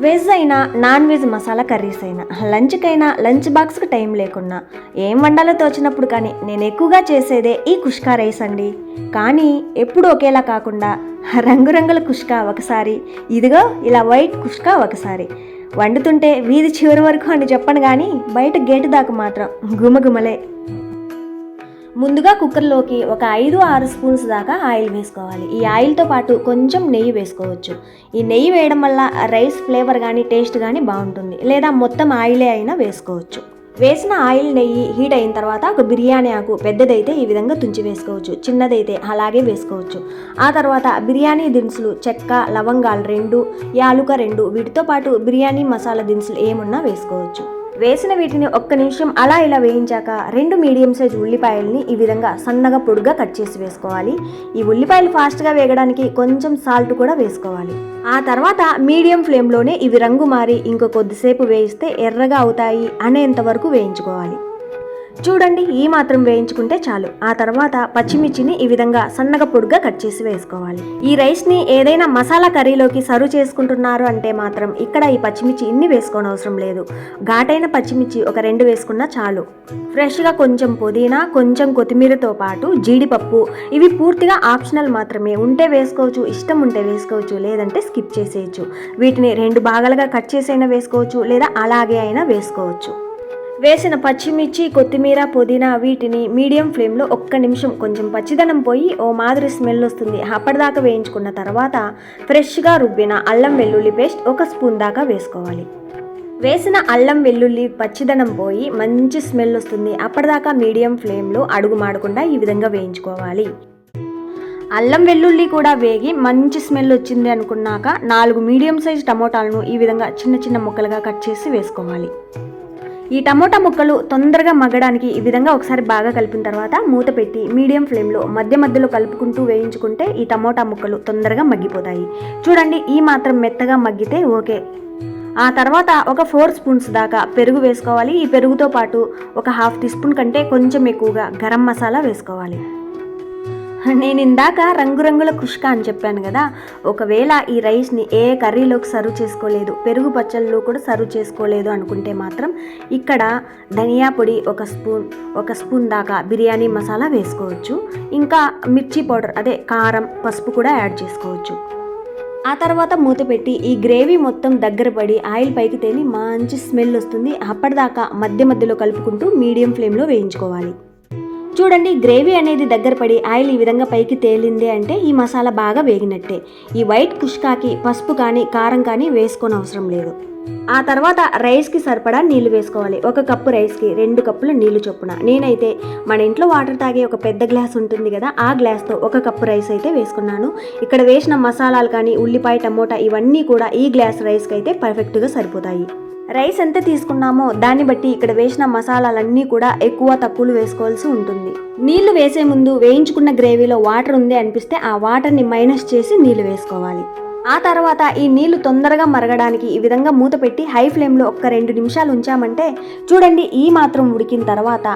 Veg అయినా non veg masala curries అయినా లంచ్కైనా lunch బాక్స్కి టైం లేకున్నా ఏం వండాలో తోచినప్పుడు కానీ నేను ఎక్కువగా చేసేదే ఈ కుష్కా రైస్ అండి. కానీ ఎప్పుడు ఒకేలా కాకుండా రంగురంగుల కుష్కా ఒకసారి, ఇదిగో ఇలా వైట్ కుష్కా ఒకసారి. వండుతుంటే వీధి చివరి వరకు అని చెప్పను కానీ బయట గేటు దాకా మాత్రం గుమగుమలే. ముందుగా కుక్కర్లోకి ఒక 5-6 స్పూన్స్ దాకా ఆయిల్ వేసుకోవాలి. ఈ ఆయిల్తో పాటు కొంచెం నెయ్యి వేసుకోవచ్చు. ఈ నెయ్యి వేయడం వల్ల రైస్ ఫ్లేవర్ కానీ టేస్ట్ కానీ బాగుంటుంది. లేదా మొత్తం ఆయిలే అయినా వేసుకోవచ్చు. వేసిన ఆయిల్ నెయ్యి హీట్ అయిన తర్వాత ఒక బిర్యానీ ఆకు, పెద్దదైతే ఈ విధంగా తుంచి వేసుకోవచ్చు, చిన్నదైతే అలాగే వేసుకోవచ్చు. ఆ తర్వాత బిర్యానీ దినుసులు చెక్క, లవంగాలు 2, యాలుక 2, వీటితో పాటు బిర్యానీ మసాలా దినుసులు ఏమున్నా వేసుకోవచ్చు. వేసిన వీటిని ఒక్క నిమిషం అలా ఇలా వేయించాక 2 మీడియం సైజ్ ఉల్లిపాయల్ని ఈ విధంగా సన్నగా పొడుగ్గా కట్ చేసి వేసుకోవాలి. ఈ ఉల్లిపాయలు ఫాస్ట్గా వేగడానికి కొంచెం సాల్ట్ కూడా వేసుకోవాలి. ఆ తర్వాత మీడియం ఫ్లేమ్లోనే ఇవి రంగు మారి ఇంకో కొద్దిసేపు వేయిస్తే ఎర్రగా అవుతాయి అనేంత వరకు వేయించుకోవాలి. చూడండి, ఈ మాత్రం వేయించుకుంటే చాలు. ఆ తర్వాత పచ్చిమిర్చిని ఈ విధంగా సన్నగా పొడుగ్గా కట్ చేసి వేసుకోవాలి. ఈ రైస్ని ఏదైనా మసాలా కర్రీలోకి సర్వ్ చేసుకుంటున్నారు అంటే మాత్రం ఇక్కడ ఈ పచ్చిమిర్చి ఇన్ని వేసుకోనవసరం లేదు. ఘాటైన పచ్చిమిర్చి ఒక 2 వేసుకున్నా చాలు. ఫ్రెష్గా కొంచెం పుదీనా, కొంచెం కొత్తిమీరతో పాటు జీడిపప్పు, ఇవి పూర్తిగా ఆప్షనల్ మాత్రమే. ఉంటే వేసుకోవచ్చు, ఇష్టం ఉంటే వేసుకోవచ్చు, లేదంటే స్కిప్ చేసేయచ్చు. వీటిని 2 భాగాలుగా కట్ చేసైనా వేసుకోవచ్చు, లేదా అలాగే అయినా వేసుకోవచ్చు. వేసిన పచ్చిమిర్చి, కొత్తిమీర, పుదీనా వీటిని మీడియం ఫ్లేమ్లో ఒక్క నిమిషం కొంచెం పచ్చిదనం పోయి ఓ మాదిరి స్మెల్ వస్తుంది అప్పటిదాకా వేయించుకున్న తర్వాత ఫ్రెష్గా రుబ్బిన అల్లం వెల్లుల్లి పేస్ట్ 1 స్పూన్ దాకా వేసుకోవాలి. వేసిన అల్లం వెల్లుల్లి పచ్చిదనం పోయి మంచి స్మెల్ వస్తుంది అప్పటిదాకా మీడియం ఫ్లేమ్లో అడుగు మాడకుండా ఈ విధంగా వేయించుకోవాలి. అల్లం వెల్లుల్లి కూడా వేగి మంచి స్మెల్ వచ్చింది అనుకున్నాక 4 మీడియం సైజ్ టమోటాలను ఈ విధంగా చిన్న చిన్న ముక్కలుగా కట్ చేసి వేసుకోవాలి. ఈ టమోటా ముక్కలు తొందరగా మగ్గడానికి ఈ విధంగా ఒకసారి బాగా కలిపిన తర్వాత మూత పెట్టి మీడియం ఫ్లేమ్లో మధ్యలో కలుపుకుంటూ వేయించుకుంటే ఈ టమోటా ముక్కలు తొందరగా మగ్గిపోతాయి. చూడండి, ఈ మాత్రం మెత్తగా మగ్గితే ఓకే. ఆ తర్వాత ఒక 4 స్పూన్స్ దాకా పెరుగు వేసుకోవాలి. ఈ పెరుగుతో పాటు ఒక 1/2 టీ స్పూన్ కంటే కొంచెం ఎక్కువగా గరం మసాలా వేసుకోవాలి. నేను ఇందాక రంగురంగుల కుష్కా అని చెప్పాను కదా, ఒకవేళ ఈ రైస్ని ఏ కర్రీలోకి సర్వ్ చేసుకోలేదు, పెరుగు పచ్చళ్ళలో కూడా సర్వ్ చేసుకోలేదు అనుకుంటే మాత్రం ఇక్కడ ధనియా పొడి 1 స్పూన్ దాకా బిర్యానీ మసాలా వేసుకోవచ్చు. ఇంకా మిర్చి పౌడర్, అదే కారం, పసుపు కూడా యాడ్ చేసుకోవచ్చు. ఆ తర్వాత మూత పెట్టి ఈ గ్రేవీ మొత్తం దగ్గర పడి ఆయిల్ పైకి తేలి మంచి స్మెల్ వస్తుంది. అప్పటిదాకా మధ్యలో కలుపుకుంటూ మీడియం ఫ్లేమ్లో వేయించుకోవాలి. చూడండి, గ్రేవీ అనేది దగ్గర పడి ఆయిల్ ఈ విధంగా పైకి తేలింది అంటే ఈ మసాలా బాగా వేగినట్టే. ఈ వైట్ కుష్కాకి పసుపు కానీ కారం కానీ వేసుకోని అవసరం లేదు. ఆ తర్వాత రైస్కి సరిపడా నీళ్లు వేసుకోవాలి. 1 కప్పు రైస్కి 2 కప్పుల నీళ్లు చొప్పున. నేనైతే మన ఇంట్లో వాటర్ తాగే ఒక పెద్ద గ్లాస్ ఉంటుంది కదా, ఆ గ్లాస్తో 1 కప్పు రైస్ అయితే వేసుకున్నాను. ఇక్కడ వేసిన మసాలాలు కానీ ఉల్లిపాయ, టమోటా ఇవన్నీ కూడా ఈ గ్లాస్ రైస్కి అయితే పర్ఫెక్ట్గా సరిపోతాయి. రైస్ ఎంత తీసుకున్నామో దాన్ని బట్టి ఇక్కడ వేసిన మసాలాలన్నీ కూడా ఎక్కువ తక్కువలు వేసుకోవాల్సి ఉంటుంది. నీళ్లు వేసే ముందు వేయించుకున్న గ్రేవీలో వాటర్ ఉంది అనిపిస్తే ఆ వాటర్ని మైనస్ చేసి నీళ్లు వేసుకోవాలి. ఆ తర్వాత ఈ నీళ్లు తొందరగా మరగడానికి ఈ విధంగా మూత పెట్టి హై ఫ్లేమ్లో ఒక 2 నిమిషాలు ఉంచామంటే చూడండి, ఈ మాత్రం ఉడికిన తర్వాత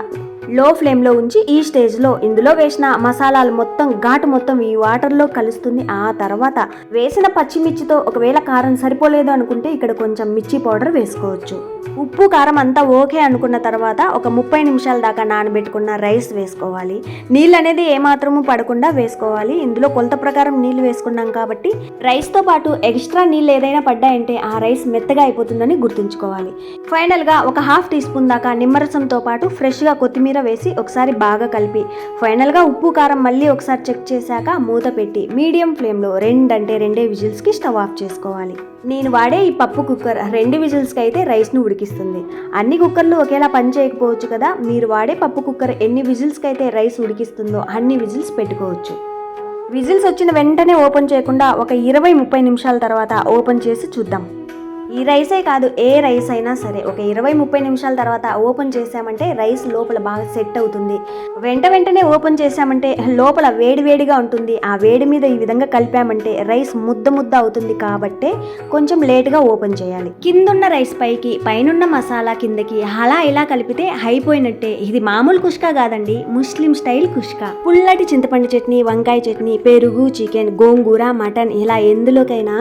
లో ఫ్లేమ్లో ఉంచి ఈ స్టేజ్లో ఇందులో వేసిన మసాలాలు మొత్తం ఘాటు మొత్తం ఈ వాటర్లో కలుస్తుంది. ఆ తర్వాత వేసిన పచ్చిమిర్చితో ఒకవేళ కారం సరిపోలేదు అనుకుంటే ఇక్కడ కొంచెం మిర్చి పౌడర్ వేసుకోవచ్చు. ఉప్పు కారం అంతా ఓకే అనుకున్న తర్వాత ఒక 30 నిమిషాల దాకా నానబెట్టుకున్న రైస్ వేసుకోవాలి. నీళ్ళు అనేది ఏమాత్రము పడకుండా వేసుకోవాలి. ఇందులో కొలత ప్రకారం నీళ్ళు వేసుకున్నాం కాబట్టి రైస్తో పాటు ఎక్స్ట్రా నీళ్ళు ఏదైనా పడ్డాయంటే ఆ రైస్ మెత్తగా అయిపోతుందని గుర్తుంచుకోవాలి. ఫైనల్గా ఒక 1/2 టీ స్పూన్ దాకా నిమ్మరసంతో పాటు ఫ్రెష్గా కొత్తిమీర వేసి ఒకసారి బాగా కలిపి ఫైనల్గా ఉప్పు కారం మళ్ళీ ఒకసారి చెక్ చేశాక మూత పెట్టి మీడియం ఫ్లేమ్లో 2 విజిల్స్కి స్టవ్ ఆఫ్ చేసుకోవాలి. నేను వాడే ఈ పప్పు కుక్కర్ 2 విజిల్స్కి అయితే రైస్ను ఉడికిస్తుంది. అన్ని కుక్కర్లు ఒకేలా పని చేయకపోవచ్చు కదా, మీరు వాడే పప్పు కుక్కర్ ఎన్ని విజిల్స్కి అయితే రైస్ ఉడికిస్తుందో అన్ని విజిల్స్ పెట్టుకోవచ్చు. విజిల్స్ వచ్చిన వెంటనే ఓపెన్ చేయకుండా ఒక 20-30 నిమిషాల తర్వాత ఓపెన్ చేసి చూద్దాం. ఈ రైసే కాదు, ఏ రైస్ అయినా సరే ఒక 20-30 నిమిషాల తర్వాత ఓపెన్ చేసామంటే రైస్ లోపల బాగా సెట్ అవుతుంది. వెంటనే ఓపెన్ చేసామంటే లోపల వేడిగా ఉంటుంది. ఆ వేడి మీద ఈ విధంగా కలిపామంటే రైస్ ముద్ద అవుతుంది. కాబట్టే కొంచెం లేట్గా ఓపెన్ చేయాలి. కిందున్న రైస్ పైకి, పైనున్న మసాలా కిందకి అలా ఇలా కలిపితే అయిపోయినట్టే. ఇది మామూలు కుష్కా కాదండి, ముస్లిం స్టైల్ కుష్కా. పుల్లటి చింతపండు చట్నీ, వంకాయ చట్నీ, పెరుగు, చికెన్, గోంగూర, మటన్ ఇలా ఎందులోకైనా